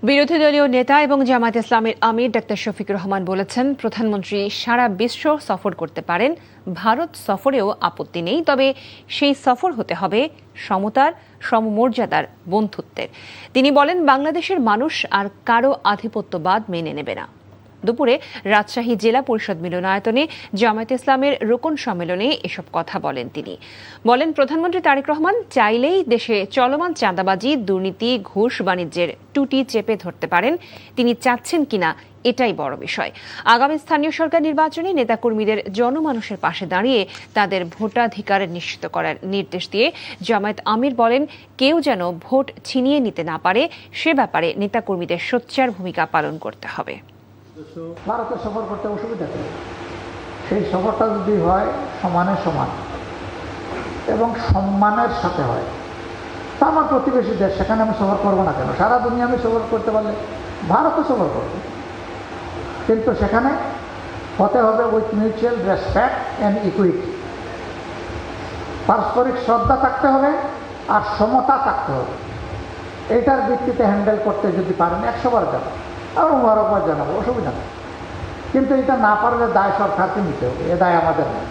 বিরোধী দলীয় নেতা এবং জামায়াত ইসলামের আমির ডাক্তার শফিকুর রহমান বলেছেন, প্রধানমন্ত্রী সারা বিশ্ব সফর করতে পারেন, ভারত সফরেও আপত্তি নেই, তবে সেই সফর হতে হবে সমতার, সমমর্যাদার, বন্ধুত্বের। তিনি বলেন, বাংলাদেশের মানুষ আর কারো আধিপত্যবাদ মেনে নেবে না। দুপুরে রাজশাহী জেলা পরিষদ মিলনায়তনে জামায়াত ইসলামের রোকন সম্মেলনে এসব কথা বলেন তিনি। বলেন, প্রধানমন্ত্রী তারেক রহমান চাইলেই দেশে চলমান চাঁদাবাজি, দুর্নীতি, ঘুষ বাণিজ্যের টুটি চেপে ধরতে পারেন। তিনি চাচ্ছেন কিনা এটাই বড় বিষয়। আগামী স্থানীয় সরকার নির্বাচনে নেতাকর্মীদের জনমানুষের পাশে দাঁড়িয়ে তাদের ভোটাধিকার নিশ্চিত করার নির্দেশ দিয়ে জামায়াত আমির বলেন, কেউ যেন ভোট ছিনিয়ে নিতে না পারে সে ব্যাপারে নেতাকর্মীদের সোচ্চার ভূমিকা পালন করতে হবে। ভারতে সফর করতে অসুবিধা নেই, সেই সফরটা যদি হয় সমানে সমান এবং সম্মানের সাথে হয়, তা আমার প্রতিবেশী দেশ, সেখানে আমি সফর করবো না কেন? সারা দুনিয়া আমি সফর করতে পারলে ভারতও সফর করবে, কিন্তু সেখানে হতে হবে with mutual respect and equity. পারস্পরিক শ্রদ্ধা থাকতে হবে আর সমতা থাকতে হবে। এটার ভিত্তিতে হ্যান্ডেল করতে যদি পারেন 100 বার যাবো, আর মোবারকবাদ জানাবো, অসুবিধা নেই। কিন্তু এটা না পারলে দায় সরকারকে নিতে হবে, এ দায় আমাদের নেই।